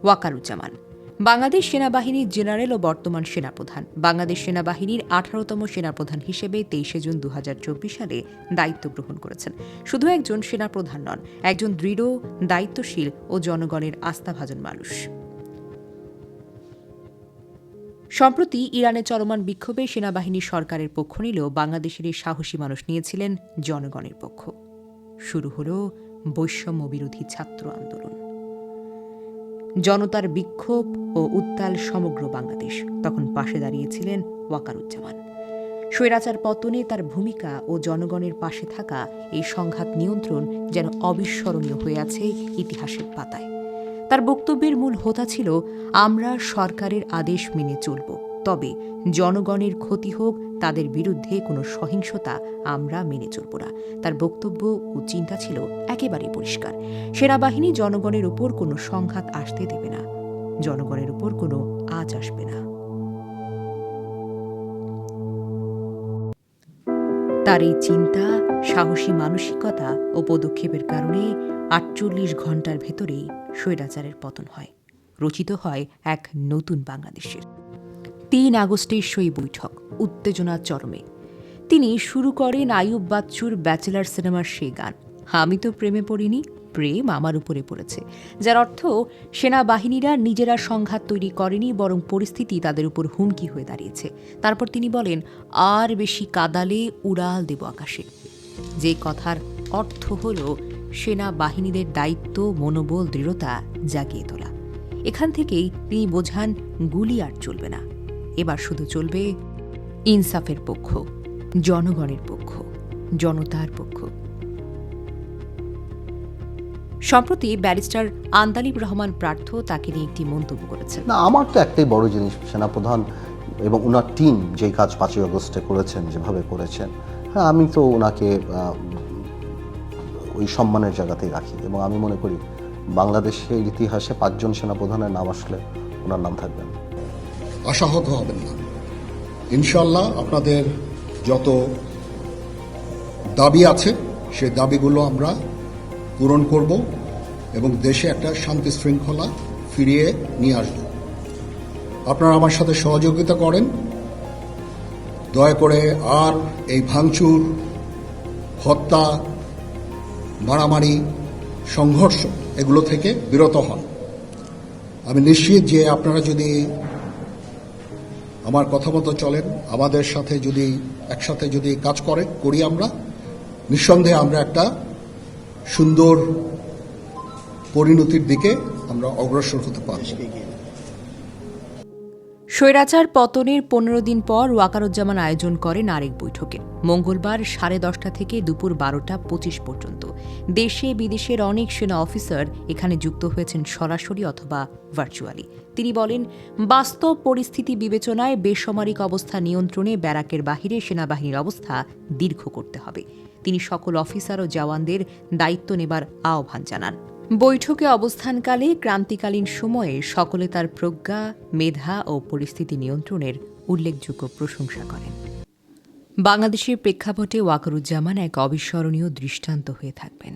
ওয়াকারুজ্জামান বাংলাদেশ সেনাবাহিনীর জেনারেল ও বর্তমান সেনাপ্রধান। বাংলাদেশ সেনাবাহিনীর 18তম সেনাপ্রধান হিসেবে 23 জুন 2024 সালে দায়িত্ব গ্রহণ করেছেন। শুধু একজন সেনাপ্রধান নন, একজন দৃঢ়, দায়িত্বশীল ও জনগণের আস্থাভাজন মানুষ। সম্প্রতি ইরানে চলমান বিক্ষোভে সেনাবাহিনী সরকারের পক্ষ নিলেও বাংলাদেশের এই সাহসী মানুষ নিয়েছিলেন জনগণের পক্ষ। শুরু হল বৈষম্য বিরোধী ছাত্র আন্দোলন। জনতার বিক্ষোভ ও উত্তাল সমগ্র বাংলাদেশ। তখন পাশে দাঁড়িয়েছিলেন ওয়াকারুজ্জামান। স্বৈরাচার পতনে তার ভূমিকা ও জনগণের পাশে থাকা এই সংঘাত নিয়ন্ত্রণ যেন অবিস্মরণীয় হয়ে আছে ইতিহাসের পাতায়। তার বক্তব্যের মূল হোতা ছিল, আমরা সরকারের আদেশ মেনে চলব, তবে জনগণের ক্ষতি হোক, তাদের বিরুদ্ধে কোনো সহিংসতা আমরা মেনে চলব না। তার বক্তব্য ও চিন্তা ছিল একেবারে পরিষ্কার। সেনাবাহিনী জনগণের উপর কোনো সংঘাত আসতে দেবে না, জনগণের উপর কোনো আঁচ আসবে না। তার এই চিন্তা, সাহসী মানসিকতা ও পদক্ষেপের কারণে 48 ঘণ্টার ভেতরেই স্বৈরাচারের পতন হয়। রচিত হয় এক নতুন বাংলাদেশের। 3 আগস্টের সেই বৈঠক উত্তেজনা চরমে। তিনি শুরু করেন আইয়ুব বাচ্চুর ব্যাচেলার সিনেমার সেই গান, আমি তো প্রেমে পড়িনি, প্রেম আমার উপরে পড়েছে, যার অর্থ সেনাবাহিনীরা নিজেরা সংঘাত তৈরি করেনি, বরং পরিস্থিতি তাদের উপর হুমকি হয়ে দাঁড়িয়েছে। তারপর তিনি বলেন, আর বেশি কাদালে উড়াল দেব আকাশে। যে কথার অর্থ হল সেনাবাহিনীদের দায়িত্ব, মনোবল, দৃঢ়তা জাগিয়ে তোলা। এখান থেকেই তিনি বোঝান, গুলি আর চলবে না, এবার শুধু চলবে ইনসাফের পক্ষ, জনগণের পক্ষ, জনতার পক্ষ। সম্প্রতি ব্যারিস্টার আন্দালিব রহমান প্রার্থ তাকে নিয়ে একটি মন্তব্য করেছেন। না, আমার তো একটাই বড় জিনিস, সেনাপ্রধান এবং ওনার টিম যে কাজ 5ই আগস্টে করেছেন, যেভাবে করেছেন, হ্যাঁ, আমি তো ওনাকে ওই সম্মানের জায়গাতেই রাখি। এবং আমি মনে করি বাংলাদেশের ইতিহাসে 5 জন সেনাপ্রধানের নাম আসলে ওনার নাম থাকবে না। আশাহত হবেন না, ইনশাল্লাহ আপনাদের যত দাবি আছে সেই দাবিগুলো আমরা পূরণ করব এবং দেশে একটা শান্তি শৃঙ্খলা ফিরিয়ে নিয়ে আসব। আপনারা আমার সাথে সহযোগিতা করেন, দয়া করে আর এই ভাঙচুর, হত্যা, মারামারি, সংঘর্ষ এগুলো থেকে বিরত হন। আমি নিশ্চিত যে আপনারা যদি আমার কথা মতো চলেন, আমাদের সাথে যদি একসাথে যদি কাজ করি আমরা, নিঃসন্দেহে আমরা একটা সুন্দর পরিণতির দিকে আমরা অগ্রসর হতে পারব। স্বৈরাচার পতনের 15 দিন পর ওয়াকারুজ্জামান আয়োজন করেন আরেক বৈঠকে। মঙ্গলবার 10:30 থেকে দুপুর 12:25 পর্যন্ত দেশে বিদেশের অনেক সেনা অফিসার এখানে যুক্ত হয়েছেন সরাসরি অথবা ভার্চুয়ালি। তিনি বলেন, বাস্তব পরিস্থিতি বিবেচনায় বেসামরিক অবস্থা নিয়ন্ত্রণে ব্যারাকের বাহিরে সেনাবাহিনীর অবস্থা দীর্ঘ করতে হবে। তিনি সকল অফিসার ও জওয়ানদের দায়িত্ব নেবার আহ্বান জানান। বৈঠকে অবস্থানকালে ক্রান্তিকালীন সময়ে সকলে তার প্রজ্ঞা, মেধা ও পরিস্থিতি নিয়ন্ত্রণের উল্লেখযোগ্য প্রশংসা করেন। বাংলাদেশের প্রেক্ষাপটে ওয়াকারুজ্জামান এক অবিস্মরণীয় দৃষ্টান্ত হয়ে থাকবেন।